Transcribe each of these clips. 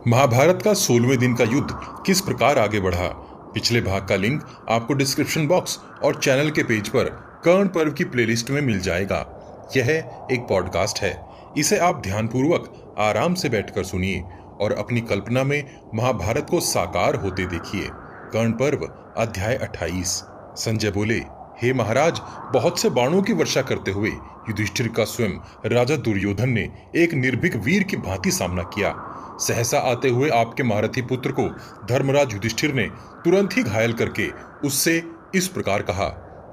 महाभारत का 16वें दिन का युद्ध किस प्रकार आगे बढ़ा। पिछले भाग का लिंक आपको डिस्क्रिप्शन बॉक्स और चैनल के पेज पर कर्ण पर्व की प्लेलिस्ट में मिल जाएगा। यह एक पॉडकास्ट है, इसे आप ध्यानपूर्वक आराम से बैठकर सुनिए और अपनी कल्पना में महाभारत को साकार होते देखिए। कर्ण पर्व अध्याय 28। संजय बोले, हे महाराज, बहुत से बाणों की वर्षा करते हुए युधिष्ठिर का स्वयं राजा दुर्योधन ने एक निर्भीक वीर की भांति सामना किया। सहसा आते हुए आपके महारथी पुत्र को धर्मराज युधिष्ठिर ने तुरंत ही घायल करके उससे इस प्रकार कहा।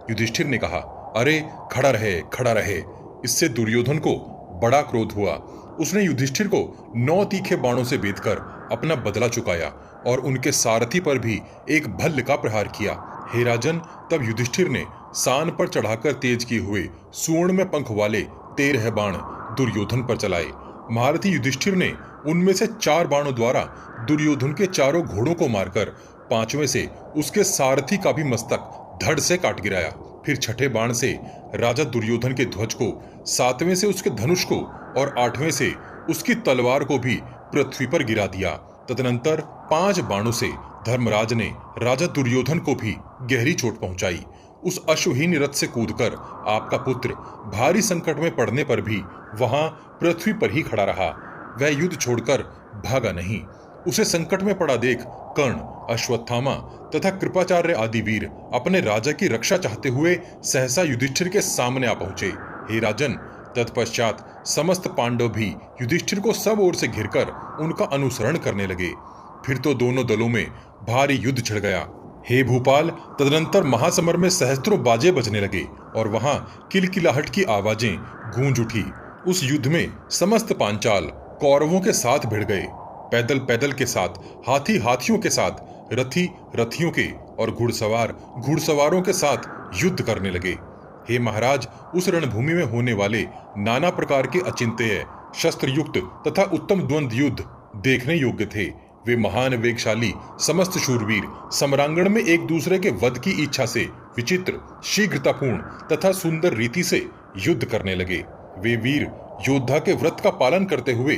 युधिष्ठिर ने कहा, अरे खड़ा रहे, खड़ा रहे। इससे दुर्योधन को बड़ा क्रोध हुआ। उसने युधिष्ठिर को 9 तीखे बाणों से बेधकर अपना बदला चुकाया और उनके सारथी पर भी एक भल्ल का प्रहार किया। हे राजन, तब युधिष्ठिर ने सान पर चढ़ाकर तेज किए हुए स्वर्ण में पंख वाले 13 बाण दुर्योधन पर चलाए। महारथी युधिष्ठिर ने उनमें से 4 बाणों द्वारा दुर्योधन के चारों घोड़ों को मारकर 5वें से उसके सारथी का भी मस्तक धड़ से काट गिराया। फिर 6ठे बाण से राजा दुर्योधन के ध्वज को, 7वें से उसके धनुष को और 8वें से उसकी तलवार को भी पृथ्वी पर गिरा दिया। तदनंतर 5 बाणों से धर्मराज ने राजा दुर्योधन को भी गहरी चोट पहुंचाई। उस अश्वहीन रथ से कूदकर आपका पुत्र भारी संकट में पड़ने पर भी वहां पृथ्वी पर ही खड़ा रहा। वह युद्ध छोड़कर भागा नहीं। उसे संकट में पड़ा देख कर्ण, अश्वत्थामा तथा कृपाचार्य आदि वीर अपने राजा की रक्षा चाहते हुए सहसा युधिष्ठिर के सामने आ पहुंचे। हे राजन, तत्पश्चात समस्त पांडव भी युधिष्ठिर को सब ओर से घिरकर उनका अनुसरण करने लगे। फिर तो दोनों दलों में भारी युद्ध छिड़ गया। हे भूपाल, तदनंतर महासमर में सहस्त्रों बाजे बजने लगे और वहां किलकिलाहट की आवाजें गूंज उठी। उस युद्ध में समस्त पांचाल कौरवों के साथ भिड़ गए। पैदल पैदल के साथ, हाथी हाथियों के साथ, रथी रथियों के और घुड़सवार घुड़सवारों के साथ युद्ध करने लगे। हे महाराज, उस रणभूमि में होने वाले नाना प्रकार के अचिंत्य शस्त्र युक्त तथा उत्तम द्वंद्व युद्ध देखने योग्य थे। वे महान वेगशाली समस्त शूरवीर सम्रांगण में एक दूसरे के वध की इच्छा से विचित्र, शीघ्रतापूर्ण तथा सुंदर रीति से युद्ध करने लगे। वे वीर योद्धा के व्रत का पालन करते हुए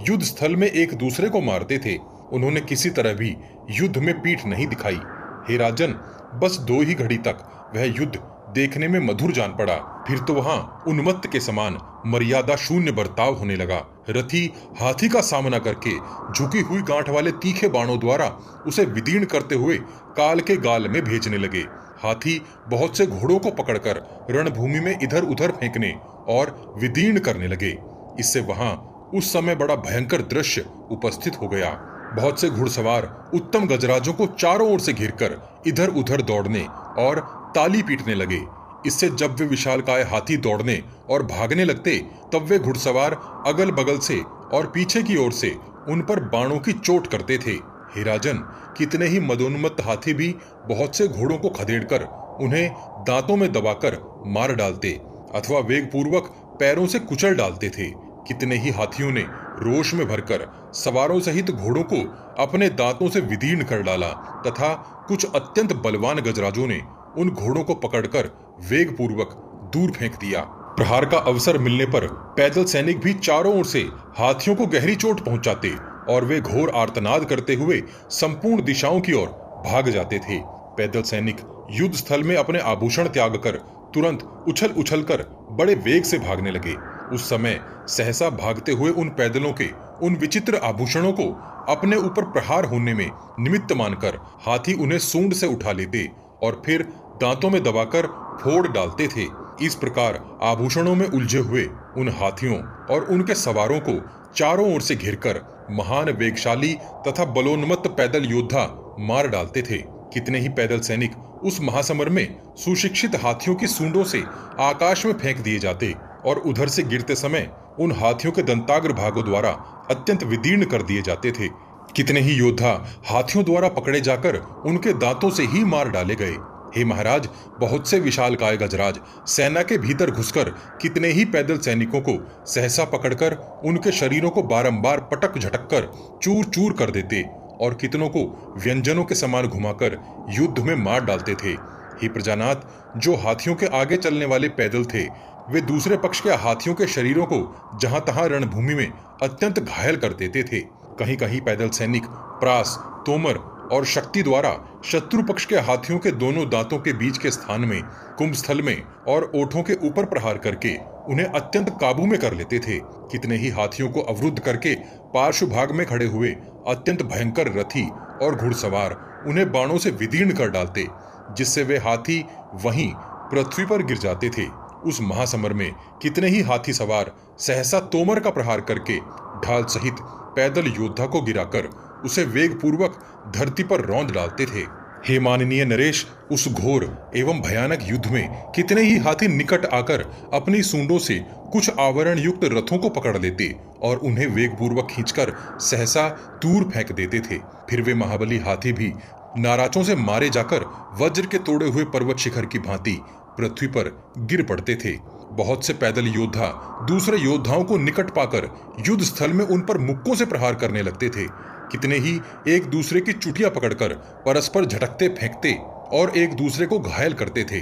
युद्ध स्थल में एक दूसरे को मारते थे। उन्होंने किसी तरह भी युद्ध में पीठ नहीं दिखाई। हे राजन, बस 2 ही घड़ी तक वह युद्ध देखने में मधुर जान पड़ा। फिर तो वहां उन्मत्त के समान मर्यादा शून्य बर्ताव होने लगा। रथी हाथी का सामना करके झुकी हुई गांठ वाले तीखे बाणों द्वारा उसे विदीर्ण करते हुए काल के गाल में भेजने लगे। हाथी बहुत से घोड़ों को पकड़कर रणभूमि में इधर उधर फेंकने और विदीर्ण करने लगे। इससे वहां उस समय बड़ा भयंकर दृश्य उपस्थित हो गया। बहुत से घुड़सवार उत्तम गजराजों को चारों ओर से घिरकर इधर उधर दौड़ने और ताली पीटने लगे। इससे जब वे विशालकाय हाथी दौड़ने और भागने लगते, तब वे घुड़सवार अगल बगल से और पीछे की ओर से उन पर बाणों की चोट करते थे। हे राजन, कितने ही मदोन्मत्त हाथी भी बहुत से घोड़ों को खदेड़कर उन्हें दांतों में दबाकर मार डालते अथवा वेगपूर्वक पैरों से कुचल डालते थे। कितने ही हाथियों ने रोष में भरकर सवारों सहित घोड़ों को अपने दांतों से विदीर्ण कर डाला तथा कुछ अत्यंत बलवान गजराजों ने उन घोड़ों को पकड़कर वेगपूर्वक दूर फेंक दिया। प्रहार का अवसर मिलने पर पैदल सैनिक भी चारों ओर से हाथियों को गहरी चोट पहुंचाते और वे घोर आर्तनाद करते हुए संपूर्ण दिशाओं की ओर भाग जाते थे। पैदल सैनिक युद्ध स्थल में अपने आभूषण त्याग कर तुरंत उछल उछल कर बड़े वेग से भागने लगे। उस समय सहसा भागते हुए उन पैदलों के उन विचित्र आभूषणों को अपने ऊपर प्रहार होने में निमित्त मानकर हाथी उन्हें सूंड से उठा लेते और फिर दांतों में दबाकर फोड़ डालते थे। इस प्रकार आभूषणों में उलझे हुए उन हाथियों और उनके सवारों को चारों ओर से घिरकर महान वेगशाली तथा बलोन्मत्त पैदल योद्धा मार डालते थे। कितने ही पैदल सैनिक उस महासमर में सुशिक्षित हाथियों की सूंडों से आकाश में फेंक दिए जाते और उधर से गिरते समय उन हाथियों के दंताग्र भागों द्वारा अत्यंत विदीर्ण कर दिए जाते थे। कितने ही योद्धा हाथियों द्वारा पकड़े जाकर उनके दांतों से ही मार डाले गए। हे महाराज, बहुत से विशालकाय गजराज सेना के भीतर घुसकर कितने ही पैदल सैनिकों को सहसा पकड़कर उनके शरीरों को बारंबार पटक झटक कर चूर चूर कर देते और कितनों को व्यंजनों के समान घुमाकर युद्ध में मार डालते थे। हे प्रजानाथ, जो हाथियों के आगे चलने वाले पैदल थे, वे दूसरे पक्ष के हाथियों के शरीरों को जहां तहां रणभूमि में अत्यंत घायल कर देते थे। कहीं कहीं पैदल सैनिक प्रास, तोमर और शक्ति द्वारा शत्रु पक्ष के हाथियों के दोनों दांतों के बीच के स्थान में, कुंभस्थल में और ओठों के ऊपर प्रहार करके उन्हें अत्यंत काबू में कर लेते थे। कितने ही हाथियों को अवरुद्ध करके पार्श्व भाग में खड़े हुए अत्यंत भयंकर रथी और घुड़सवार उन्हें बाणों से विदीर्ण कर डालते, जिससे वे हाथी वहीं पृथ्वी पर गिर जाते थे। उस महासमर में कितने ही हाथी सवार सहसा तोमर का प्रहार करके ढाल सहित पैदल योद्धा को गिराकर उसे वेग पूर्वक धरती पर रौंद डालते थे। हे माननीय नरेश, उस घोर एवं भयानक युद्ध में कितने ही हाथी निकट आकर अपनी सूंडों से कुछ आवरण युक्त रथों को पकड़ लेते और उन्हें वेग पूर्वक खींचकर सहसा दूर फेंक देते थे। फिर वे महाबली हाथी भी नाराजों से मारे जाकर वज्र के तोड़े हुए पर्वत शिखर की भांति पृथ्वी पर गिर पड़ते थे। बहुत से पैदल योद्धा दूसरे योद्धाओं को निकट पाकर युद्ध स्थल में उन पर मुक्कों से प्रहार करने लगते थे। कितने ही एक दूसरे की चुटिया पकड़कर परस्पर झटकते फेंकते और एक दूसरे को घायल करते थे।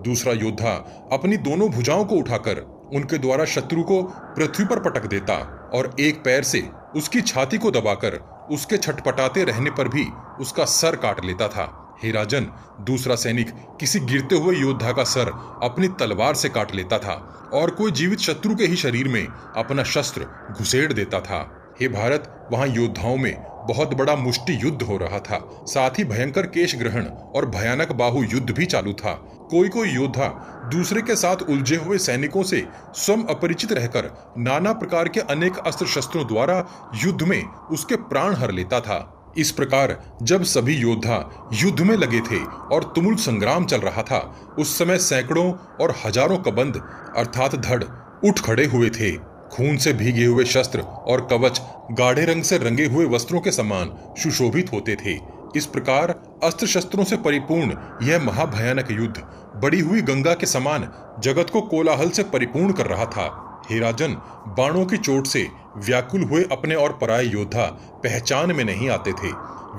दूसरा योद्धा अपनी दोनों भुजाओं को उठाकर उनके द्वारा शत्रु को पृथ्वी पर पटक देता और एक पैर से उसकी छाती को दबाकर उसके छटपटाते रहने पर भी उसका सर काट लेता था। हे राजन, दूसरा सैनिक किसी गिरते हुए योद्धा का सर अपनी तलवार से काट लेता था और कोई जीवित शत्रु के ही शरीर में अपना शस्त्र घुसेड़ देता था। हे भारत, वहां योद्धाओं में बहुत बड़ा मुष्टि युद्ध हो रहा था। साथ ही भयंकर केश ग्रहण और भयानक बाहु युद्ध भी चालू था। कोई कोई योद्धा दूसरे के साथ उलझे हुए सैनिकों से स्वयं अपरिचित रहकर नाना प्रकार के अनेक अस्त्र शस्त्रों द्वारा युद्ध में उसके प्राण हर लेता था। इस प्रकार जब सभी योद्धा युद्ध में लगे थे और तुमुल संग्राम चल रहा था, उस समय सैकड़ों और हजारों कबंध अर्थात धड़ उठ खड़े हुए थे। खून से भीगे हुए शस्त्र और कवच गाढ़े रंग से रंगे हुए वस्त्रों के समान सुशोभित होते थे। इस प्रकार अस्त्र शस्त्रों से परिपूर्ण यह महाभयानक युद्ध बढ़ी हुई गंगा के समान जगत को कोलाहल से परिपूर्ण कर रहा था। हे राजन, बाणों की चोट से व्याकुल हुए अपने और पराये योद्धा पहचान में नहीं आते थे।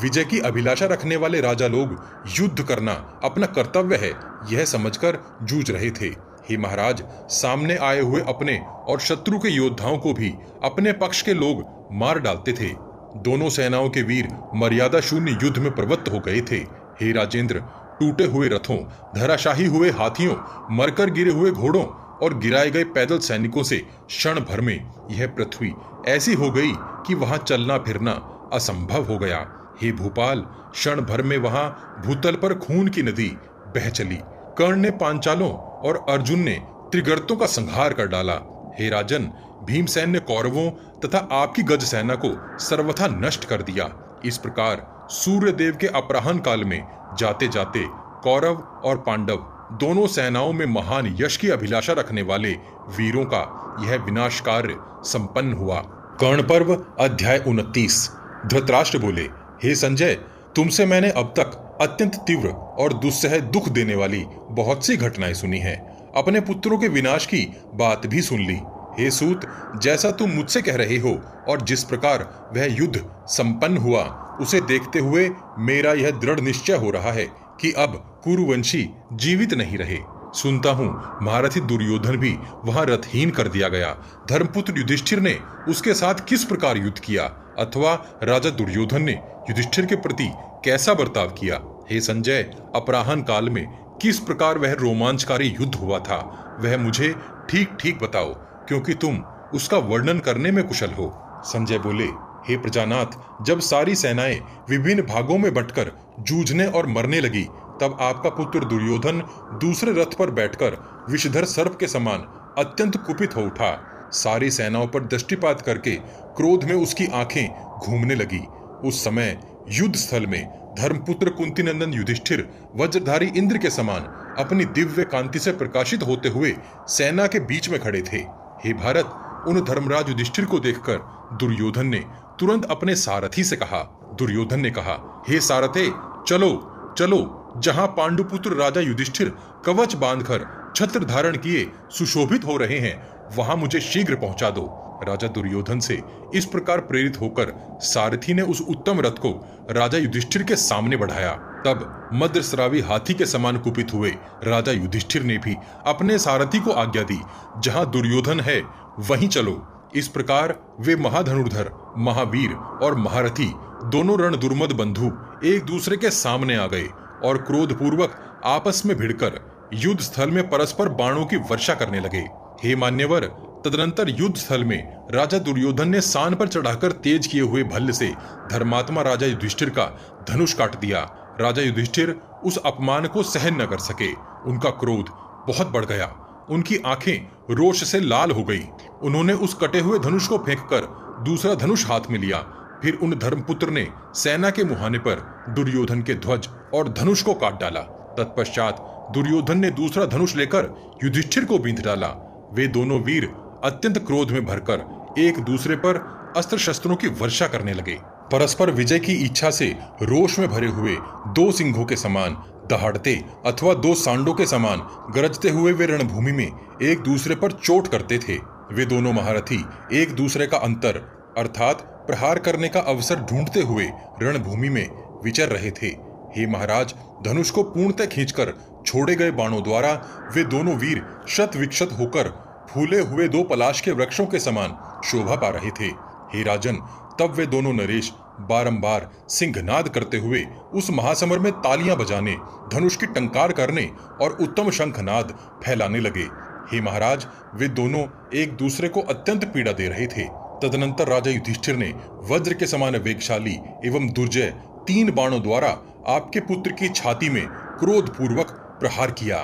विजय की अभिलाषा रखने वाले राजा लोग युद्ध करना अपना कर्तव्य है यह समझकर जूझ रहे थे। हे महाराज, सामने आए हुए अपने और शत्रु के योद्धाओं को भी अपने पक्ष के लोग मार डालते थे। दोनों सेनाओं के वीर मर्यादा शून्य युद्ध में प्रवृत्त हो गए थे। हे राजेंद्र, टूटे हुए रथों, धराशाही हुए हाथियों, मरकर गिरे हुए घोड़ों और गिराए गए पैदल सैनिकों से क्षण भर में यह पृथ्वी ऐसी हो गई कि वहां चलना फिरना असंभव हो गया। हे भूपाल, क्षण भर में वहां भूतल पर खून की नदी बह चली। कर्ण ने पांचालों और अर्जुन ने त्रिगर्तों का संहार कर डाला। हे राजन, भीमसेन ने कौरवों तथा आपकी गज सेना को सर्वथा नष्ट कर दिया। इस प्रकार सूर्य देव के अपराह्न काल में जाते जाते कौरव और पांडव दोनों सेनाओं में महान यश की अभिलाषा रखने वाले वीरों का यह विनाश कार्य संपन्न हुआ। कर्ण पर्व अध्याय 29। धृतराष्ट्र बोले, हे संजय, तुमसे मैंने अब तक अत्यंत तीव्र और दुस्सह दुख देने वाली बहुत सी घटनाएं सुनी हैं। अपने पुत्रों के विनाश की बात भी सुन ली। हे सूत, जैसा तुम मुझसे कह रहे हो और जिस प्रकार वह युद्ध संपन्न हुआ, उसे देखते हुए मेरा यह दृढ़ निश्चय हो रहा है कि अब कुरुवंशी जीवित नहीं रहे। सुनता हूं महारथी दुर्योधन भी वहां रथहीन कर दिया गया। धर्मपुत्र युधिष्ठिर ने उसके साथ किस प्रकार युद्ध किया अथवा राजा दुर्योधन ने युधिष्ठिर के प्रति कैसा बर्ताव किया। हे संजय, अपराह्न काल में किस प्रकार वह रोमांचकारी युद्ध हुआ था, वह मुझे ठीक ठीक बताओ, क्योंकि तुम उसका वर्णन करने में कुशल हो। संजय बोले, हे प्रजानाथ, जब सारी सेनाएं विभिन्न भागों में बंटकर जूझने और मरने लगी, तब आपका पुत्र दुर्योधन दूसरे रथ पर बैठकर विषधर सर्प के समान अत्यंत कुपित हो उठा। सारी सेनाओं पर दृष्टिपात करके क्रोध में उसकी आंखें घूमने लगी। उस समय युद्ध स्थल में धर्मपुत्र कुंतीनंदन युधिष्ठिर वज्रधारी इंद्र के समान अपनी दिव्य कांति से प्रकाशित होते हुए सेना के बीच में खड़े थे। हे भारत, उन धर्मराज युधिष्ठिर को देखकर दुर्योधन ने तुरंत अपने सारथी से कहा। दुर्योधन ने कहा, हे सारथे, चलो चलो, जहां पांडुपुत्र राजा युधिष्ठिर कवच बांधकर छत्र धारण किए सुशोभित हो रहे हैं, वहां मुझे शीघ्र पहुंचा दो। राजा दुर्योधन से इस प्रकार प्रेरित होकर सारथी ने उस उत्तम रथ को राजा युधिष्ठिर के सामने बढ़ाया। तब मद्रस्रावी हाथी के समान कुपित हुए राजा युधिष्ठिर ने भी अपने सारथी को आज्ञा दी, जहां दुर्योधन है वहीं चलो। इस प्रकार वे महाधनुर्धर, महावीर और महारथी दोनों रणदुर्मद बंधु एक दूसरे के सामने आ गए और क्रोधपूर्वक आपस में भिड़कर युद्ध स्थल में परस्पर बाणों की वर्षा करने लगे। हे मान्यवर, तदनंतर युद्ध स्थल में राजा दुर्योधन ने सान पर चढ़ाकर तेज किए हुए भल्ल से धर्मात्मा राजा युधिष्ठिर का धनुष काट दिया। राजा युधिष्ठिर उस अपमान को सहन न कर सके। उनका क्रोध बहुत बढ़ गया। उनकी आंखें रोष से लाल हो गई। उन्होंने उस कटे हुए धनुष को फेंककर दूसरा धनुष हाथ में लिया। फिर उन धर्मपुत्र ने सेना के मुहाने पर दुर्योधन के ध्वज और धनुष को काट डाला। तत्पश्चात दुर्योधन ने दूसरा धनुष लेकर युधिष्ठिर को बींध डाला। वे दोनों वीर अत्यंत क्रोध में भरकर एक दूसरे पर अस्त्र शस्त्रों की वर्षा करने लगे। परस्पर विजय की इच्छा से रोष में भरे हुए दो सिंहों के समान दहाड़ते अथवा दो सांडों के समान गरजते हुए वे रणभूमि में एक दूसरे पर चोट करते थे। वे दोनों महारथी एक दूसरे का अंतर अर्थात प्रहार करने का अवसर ढूंढते हुए रणभूमि में विचर रहे थे। हे महाराज, धनुष को पूर्णतः खींचकर छोड़े गए बाणों द्वारा वे दोनों वीर शत विक्षत होकर फूले हुए दो पलाश के वृक्षों के समान शोभा पा रहे थे। हे राजन, तब वे दोनों नरेश बारंबार सिंहनाद करते हुए उस महासमर में तालियां बजाने, धनुष की टंकार करने और उत्तम शंखनाद फैलाने लगे। हे महाराज, वे दोनों एक दूसरे को अत्यंत पीड़ा दे रहे थे। तदनंतर राजा युधिष्ठिर ने वज्र के समान वेगशाली एवं दुर्जय 3 बाणों द्वारा आपके पुत्र की छाती में क्रोधपूर्वक प्रहार किया।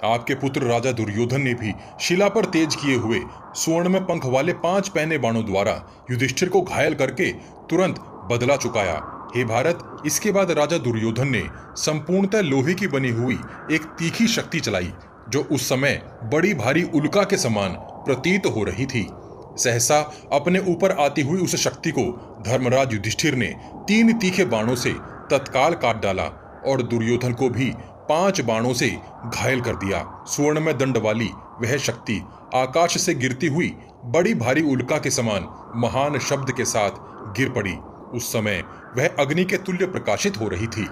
आपके पुत्र राजा दुर्योधन ने भी शिला पर तेज किए हुए स्वर्ण में पंख वाले 5 पैने बाणों द्वारा युधिष्ठिर को घायल करके तुरंत बदला चुकाया। हे भारत, इसके बाद राजा दुर्योधन ने संपूर्णतः लोहे की बनी हुई एक तीखी शक्ति चलाई, जो उस समय बड़ी भारी उल्का के समान प्रतीत हो रही थी। सहसा अपने ऊपर आती हुई उस शक्ति को धर्मराज युधिष्ठिर ने 3 तीखे बाणों से तत्काल काट डाला और दुर्योधन को भी 5 बाणों से घायल कर दिया। स्वर्ण में दंड वाली वह शक्ति आकाश से गिरती हुई बड़ी भारी उल्का के समान महान शब्द के साथ गिर पड़ी। उस समय वह अग्नि के तुल्य प्रकाशित हो रही थी।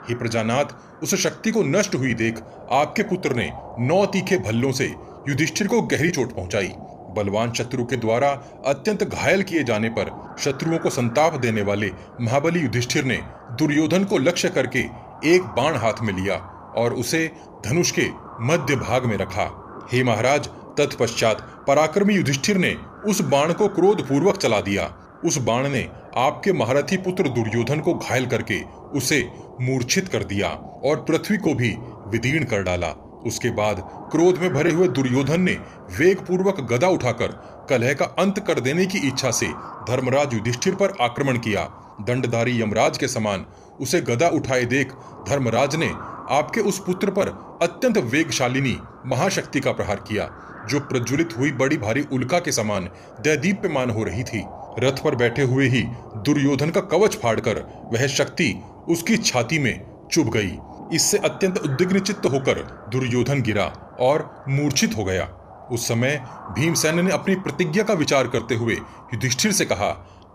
हे प्रजानाथ, उस शक्ति को नष्ट हुई देख आपके पुत्र ने 9 तीखे भल्लों से युधिष्ठिर को गहरी चोट पहुंचाई। बलवान शत्रु के द्वारा अत्यंत घायल किए जाने पर शत्रुओं को संताप देने वाले महाबली युधिष्ठिर ने दुर्योधन को लक्ष्य करके एक बाण हाथ में लिया और उसे धनुष के मध्य भाग में रखा। हे महाराज, तत्पश्चात पराक्रमी युधिष्ठिर ने उस बाण को क्रोधपूर्वक चला दिया। उस बाण ने आपके महारथी पुत्र दुर्योधन को घायल करके उसे मूर्छित कर दिया और पृथ्वी को भी विदीर्ण कर डाला। उसके बाद क्रोध में भरे हुए दुर्योधन ने वेगपूर्वक गदा उठाकर कलह का अंत कर देने की इच्छा से धर्मराज युधिष्ठिर पर आक्रमण किया। दंडधारी यमराज के समान उसे गदा उठाए देख धर्मराज ने आपके उस पुत्र पर अत्यंत वेगशालिनी महाशक्ति का प्रहार किया, जो प्रज्वलित हुई बड़ी भारी उल्का के समान दैदीप्यमान हो रही थी। रथ पर बैठे हुए ही दुर्योधन का कवच फाड़कर वह शक्ति उसकी छाती में चुभ गई। इससे अत्यंत उद्विग्न चित्त होकर दुर्योधन गिरा और मूर्छित हो गया। उस समय भीमसेन ने अपनी प्रतिज्ञा का विचार करते हुए युधिष्ठिर से कहा।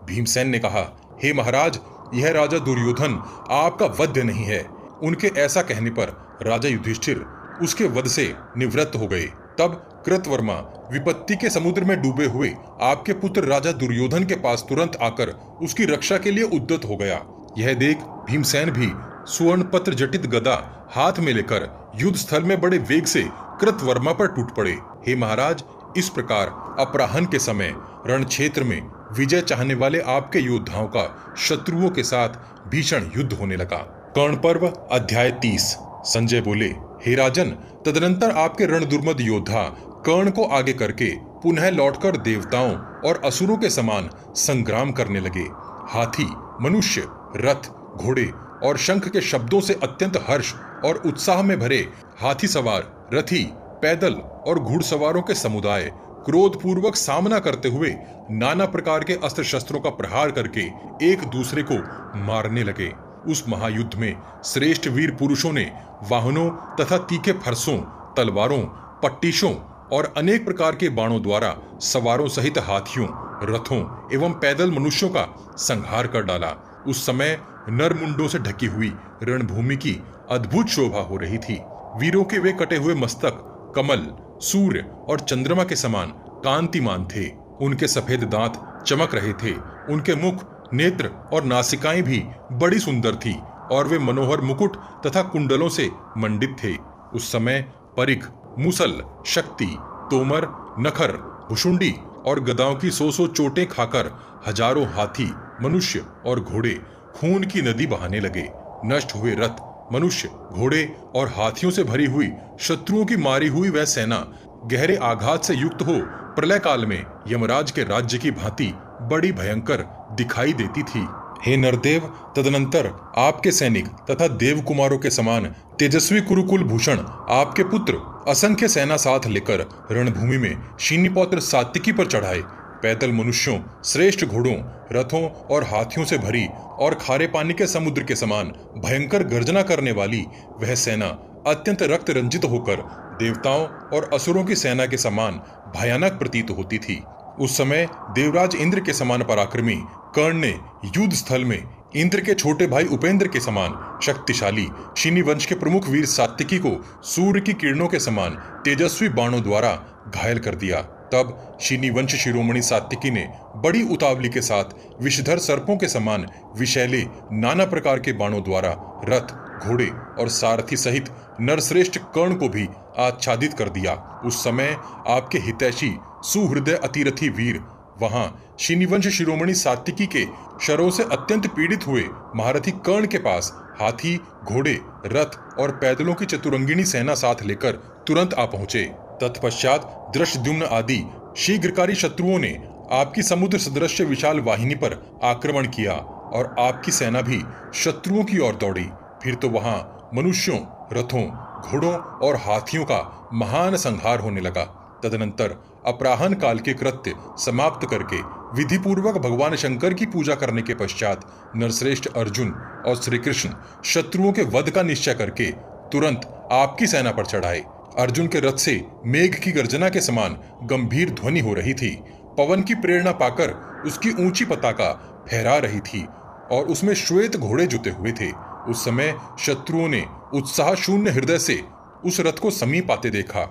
भीमसेन ने कहा, हे महाराज, यह राजा दुर्योधन आपका वध्य नहीं है। उनके ऐसा कहने पर राजा युधिष्ठिर उसके वध से निवृत्त हो गए। तब कृतवर्मा विपत्ति के समुद्र में डूबे हुए आपके पुत्र राजा दुर्योधन के पास तुरंत आकर उसकी रक्षा के लिए उद्यत हो गया। यह देख भीमसेन भी सुवर्ण पत्र जटित गदा हाथ में लेकर युद्ध स्थल में बड़े वेग से कृतवर्मा पर टूट पड़े। हे महाराज, इस प्रकार अपराह्न के समय रण क्षेत्र में विजय चाहने वाले आपके योद्धाओं का शत्रुओं के साथ भीषण युद्ध होने लगा। कर्ण पर्व अध्याय 30। संजय बोले, हे राजन, तदनंतर आपके रणदुर्मद योद्धा कर्ण को आगे करके पुनः लौटकर देवताओं और असुरों के समान संग्राम करने लगे। हाथी, मनुष्य, रथ, घोड़े और शंख के शब्दों से अत्यंत हर्ष और उत्साह में भरे हाथी सवार, रथी, पैदल और घुड़सवारों के समुदाय क्रोधपूर्वक सामना करते हुए नाना प्रकार के अस्त्र शस्त्रों का प्रहार करके एक दूसरे को मारने लगे। उस महायुद्ध में श्रेष्ठ वीर पुरुषों ने वाहनों तथा तीखे फरसों, तलवारों, पट्टीशों और अनेक प्रकार के बाणों द्वारा सवारों सहित हाथियों, रथों एवं पैदल मनुष्यों का संहार कर डाला। उस समय नरमुंडों से ढकी हुई रणभूमि की अद्भुत शोभा हो रही थी। वीरों के वे कटे हुए मस्तक कमल, सूर्य और चंद्रमा के समान कांतिमान थे। उनके सफेद दांत चमक रहे थे। उनके मुख, नेत्र और नासिकाएं भी बड़ी सुंदर थी और वे मनोहर मुकुट तथा कुंडलों से मंडित थे। उस समय परिख, मुसल, शक्ति, तोमर, नखर, भुषुंडी और गदाओं की 100 चोटें खाकर हजारों हाथी, मनुष्य और घोड़े खून की नदी बहाने लगे। नष्ट हुए रथ, मनुष्य, घोड़े और हाथियों से भरी हुई शत्रुओं की मारी हुई वह सेना गहरे आघात से युक्त हो प्रलय काल में यमराज के राज्य की भांति बड़ी भयंकर दिखाई देती थी। हे नरदेव, तदनंतर आपके सैनिक तथा देव कुमारों के समान तेजस्वी कुरुकुल भूषण आपके पुत्र असंख्य सेना साथ लेकर रणभूमि में शीनिपौत्र सात्विकी पर चढ़ाए। पैदल मनुष्यों, श्रेष्ठ घोड़ों, रथों और हाथियों से भरी और खारे पानी के समुद्र के समान भयंकर गर्जना करने वाली वह सेना अत्यंत रक्त रंजित होकर देवताओं और असुरों की सेना के समान भयानक प्रतीत होती थी। उस समय देवराज इंद्र के समान पराक्रमी कर्ण ने युद्ध स्थल में इंद्र के छोटे भाई उपेंद्र के समान शक्तिशाली शीनी वंश के प्रमुख वीर सात्विकी को सूर्य की किरणों के समान तेजस्वी बाणों द्वारा घायल कर दिया। तब शीनी वंश शिरोमणि सात्विकी ने बड़ी उतावली के साथ विषधर सर्पों के समान विषैले नाना प्रकार के बाणों द्वारा रथ, घोड़े और सारथी सहित नरश्रेष्ठ कर्ण को भी आच्छादित कर दिया। उस समय आपके हितैषी सुहृदय अतिरथी वीर वहां शीनिवंश शिरोमणि सात्विकी के शरों से अत्यंत पीड़ित हुए महारथी कर्ण के पास हाथी, घोड़े, रथ और पैदलों की चतुरंगिणी सेना साथ लेकर तुरंत आ पहुंचे। तत्पश्चात दृष्टद्युम्न आदि शीघ्रकारी शत्रुओं ने आपकी समुद्र सदृश विशाल वाहिनी पर आक्रमण किया और आपकी सेना भी शत्रुओं की ओर दौड़ी। फिर तो वहां मनुष्यों, रथों, घोड़ों और हाथियों का महान संहार होने लगा। तदनंतर अपराह्न काल के कृत्य समाप्त करके विधिपूर्वक भगवान शंकर की पूजा करने के पश्चात नरश्रेष्ठ अर्जुन और श्री कृष्ण शत्रुओं के वध का निश्चय करके तुरंत आपकी सेना पर चढ़ाए। अर्जुन के रथ से मेघ की गर्जना के समान गंभीर ध्वनि हो रही थी। पवन की प्रेरणा पाकर उसकी ऊंची पताका फहरा रही थी और उसमें श्वेत घोड़े जुते हुए थे। उस समय शत्रुओं ने उत्साह शून्य हृदय से उस रथ को समीप आते देखा।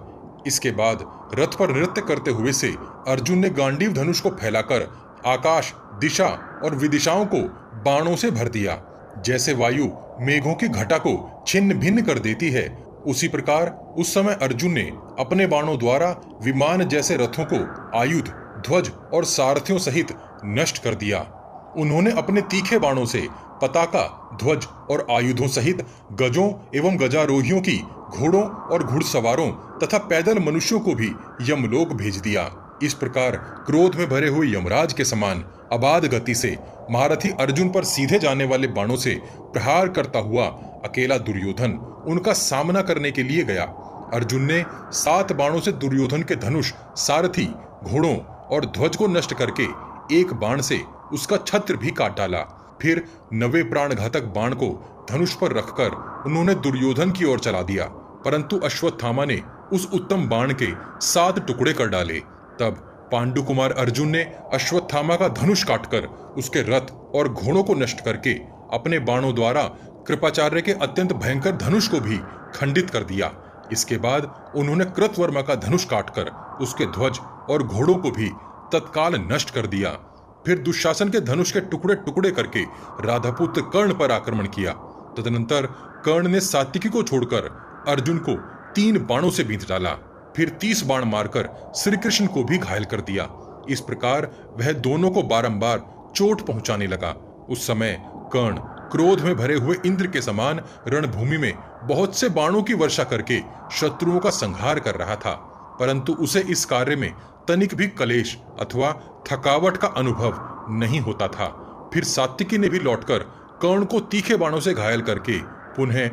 इसके बाद रथ पर नृत्य करते हुए से अर्जुन ने गांडीव धनुष को फैलाकर आकाश, दिशा और विदिशाओं को बाणों से भर दिया। जैसे वायु मेघों की घटा को छिन्न भिन्न कर देती है, उसी प्रकार उस समय अर्जुन ने अपने बाणों द्वारा विमान जैसे रथों को आयुध, ध्वज और सारथियों सहित नष्ट कर दिया। उन्होंने अपने तीखे बाणों से पताका, ध्वज और आयुधों सहित गजों एवं गजारोहियों की, घोड़ों और घुड़सवारों तथा पैदल मनुष्यों को भी यमलोक भेज दिया। इस प्रकार क्रोध में भरे हुए यमराज के समान अबाध गति से महारथी अर्जुन पर सीधे जाने वाले बाणों से प्रहार करता हुआ अकेला दुर्योधन उनका सामना करने के लिए गया। अर्जुन ने 7 बाणों से दुर्योधन के धनुष, सारथी, घोड़ों और ध्वज को नष्ट करके एक बाण से उसका छत्र भी काट डाला। फिर 9 प्राणघातक बाण को धनुष पर रखकर उन्होंने दुर्योधन की ओर चला दिया, परंतु अश्वत्थामा ने उस उत्तम बाण के 7 टुकड़े कर डाले। तब पांडु कुमार अर्जुन ने अश्वत्थामा का धनुष काटकर उसके रथ और घोड़ों को नष्ट करके अपने बाणों द्वारा कृपाचार्य के अत्यंत भयंकर धनुष को भी खंडित कर दिया। इसके बाद उन्होंने कृतवर्मा का धनुष काटकर उसके ध्वज और घोड़ों को भी तत्काल नष्ट कर दिया। फिर दुशासन के धनुष के टुकड़े टुकड़े करके राधापुत्र कर्ण पर आक्रमण किया। तदनंतर कर्ण ने सात्विकी को छोड़कर अर्जुन को 3 बाणों से बींध डाला। फिर 30 बाण मारकर श्री कृष्ण को भी घायल कर दिया। इस प्रकार वह दोनों को बारंबार चोट पहुंचाने लगा। उस समय कर्ण क्रोध में भरे हुए इंद्र के समान रणभूमि में बहुत से बाणों की वर्षा करके शत्रुओं का संहार कर रहा था, परंतु उसे इस कार्य में तनिक भी क्लेश अथवा थकावट का अनुभव नहीं होता था। फिर सात्विकी ने भी लौटकर कर्ण को तीखे बाणों से घायल करके पुनः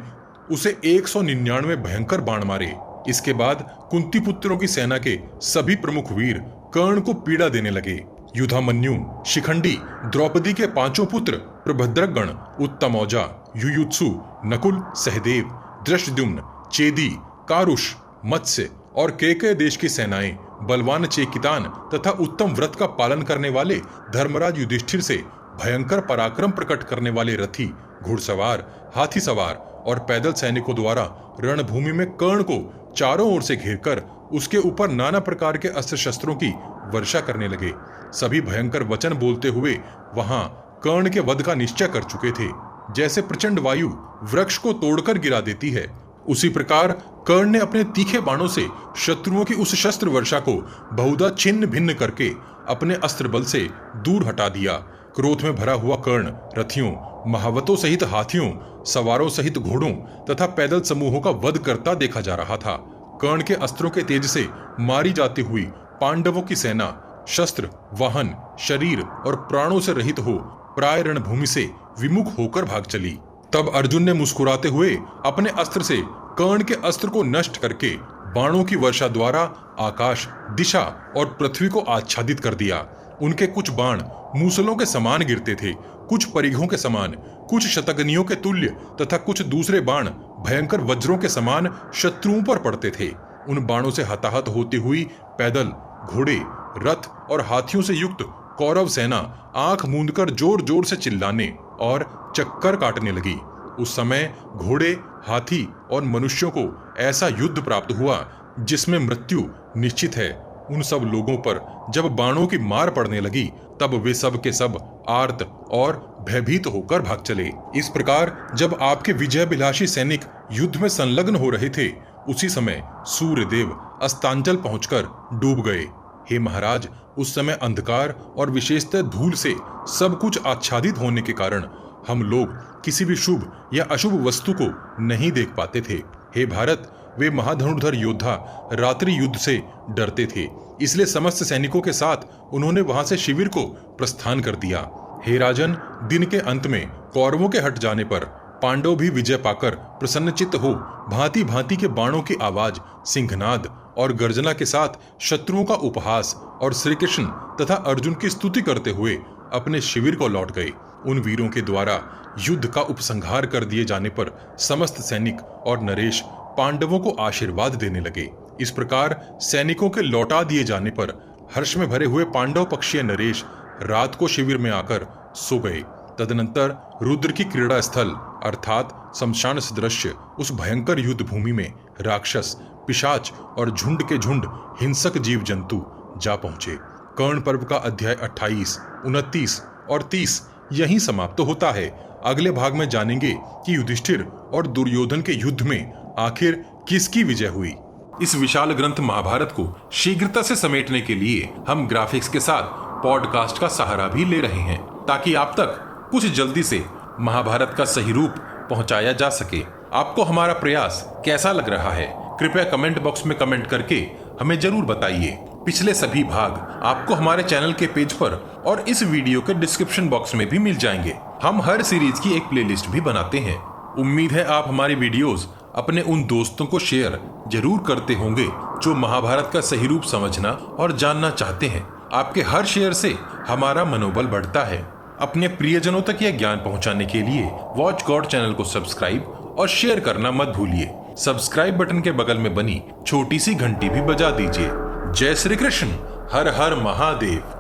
उसे 199 भयंकर बाण मारे। इसके बाद कुंती पुत्रों की सेना के सभी प्रमुख वीर कर्ण को पीड़ा देने लगे। युधामन्यु, शिखंडी, द्रौपदी के 5 पुत्र प्रभद्रगण, उत्तमौजा, युयुत्सु, नकुल, सहदेव, दृष्टद्युम्न, चेदी, कारुष, मत्स्य और केकय देश की सेनाएं, बलवान चेकितान तथा उत्तम व्रत का पालन करने वाले धर्मराज युधिष्ठिर से भयंकर पराक्रम प्रकट करने वाले रथी, घुड़सवार, हाथी सवार और पैदल सैनिकों द्वारा रणभूमि में कर्ण को चारों ओर से घेरकर उसके ऊपर नाना प्रकार के अस्त्र शस्त्रों की वर्षा करने लगे। सभी भयंकर वचन बोलते हुए वहां कर्ण के वध का निश्चय कर चुके थे। जैसे प्रचंड वायु वृक्ष को तोड़कर गिरा देती है, उसी प्रकार कर्ण ने अपने तीखे बाणों से शत्रुओं की उस शस्त्र वर्षा को बहुधा छिन्न भिन्न करके अपने अस्त्र बल से दूर हटा दिया। क्रोध में भरा हुआ कर्ण रथियों, महावतों सहित हाथियों, सवारों सहित घोड़ों तथा पैदल समूहों का वध करता देखा जा रहा था। कर्ण के अस्त्रों के तेज से मारी जाती हुई पांडवों की सेना शस्त्र, वाहन, शरीर और प्राणों से रहित हो प्राय रणभूमि से विमुख होकर भाग चली। तब अर्जुन ने मुस्कुराते हुए अपने अस्त्र से कर्ण के अस्त्र को नष्ट करके बाणों की वर्षा द्वारा आकाश, दिशा और पृथ्वी को आच्छादित कर दिया। उनके कुछ बाण मूसलों के समान गिरते थे, कुछ परिघों के समान, कुछ शतघ्नियों के तुल्य तथा कुछ दूसरे बाण भयंकर वज्रों के समान शत्रुओं पर पड़ते थे। उन बाणों से हताहत होती हुई पैदल, घोड़े, रथ और हाथियों से युक्त कौरव सेना आंख मूंदकर जोर जोर से चिल्लाने और चक्कर काटने लगी। उस समय घोड़े, हाथी और मनुष्यों को ऐसा युद्ध प्राप्त हुआ जिसमें मृत्यु निश्चित है। उन सब लोगों पर जब बाणों की मार पड़ने लगी, तब वे सब के सब आर्त और भयभीत होकर भाग चले। इस प्रकार जब आपके विजयाभिलाषी सैनिक युद्ध में संलग्न हो रहे थे, उसी समय सूर्यदेव अस्तांचल पहुंचकर डूब गए। हे महाराज, उस समय अंधकार और विशेषतः धूल से सब कुछ आच्छादित होने के कारण हम लोग किसी भी शुभ या अशुभ वस्तु को नहीं देख पाते थे। हे भारत, वे महाधनुर्धर योद्धा रात्रि युद्ध से डरते थे, इसलिए समस्त सैनिकों के साथ उन्होंने वहां से शिविर को प्रस्थान कर दिया। हे राजन, दिन के अंत में कौरवों के हट जाने पर पांडव भी विजय पाकर प्रसन्नचित्त हो भांति भांति के बाणों की आवाज, सिंहनाद और गर्जना के साथ शत्रुओं का उपहास और श्री कृष्ण तथा अर्जुन की स्तुति करते हुए अपने शिविर को लौट गए। उन वीरों के द्वारा युद्ध का उपसंहार कर दिए जाने पर समस्त सैनिक और नरेश पांडवों को आशीर्वाद देने लगे। इस प्रकार सैनिकों के लौटा दिए जाने पर हर्ष में भरे हुए पांडव पक्षीय नरेश रात को शिविर में आकर सो गए। तदनंतर रुद्र की क्रीड़ा स्थल अर्थात शमशान सदृश्य उस भयंकर युद्ध भूमि में राक्षस, पिशाच और झुंड के झुंड हिंसक जीव जंतु जा पहुंचे। कर्ण पर्व का अध्याय 28, 29 और 30 यहीं समाप्त होता है। अगले भाग में जानेंगे कि युधिष्ठिर और दुर्योधन के युद्ध में आखिर किसकी विजय हुई। इस विशाल ग्रंथ महाभारत को शीघ्रता से समेटने के लिए हम ग्राफिक्स के साथ पॉडकास्ट का सहारा भी ले रहे हैं, ताकि आप तक कुछ जल्दी से महाभारत का सही रूप पहुंचाया जा सके। आपको हमारा प्रयास कैसा लग रहा है, कृपया कमेंट बॉक्स में कमेंट करके हमें जरूर बताइए। पिछले सभी भाग आपको हमारे चैनल के पेज पर और इस वीडियो के डिस्क्रिप्शन बॉक्स में भी मिल जाएंगे। हम हर सीरीज की एक प्लेलिस्ट भी बनाते हैं। उम्मीद है आप हमारी वीडियोस अपने उन दोस्तों को शेयर जरूर करते होंगे जो महाभारत का सही रूप समझना और जानना चाहते हैं। आपके हर शेयर से हमारा मनोबल बढ़ता है। अपने प्रियजनों तक यह ज्ञान पहुंचाने के लिए वॉच गॉड चैनल को सब्सक्राइब और शेयर करना मत भूलिए। सब्सक्राइब बटन के बगल में बनी छोटी सी घंटी भी बजा दीजिए। जय श्री कृष्ण, हर हर महादेव।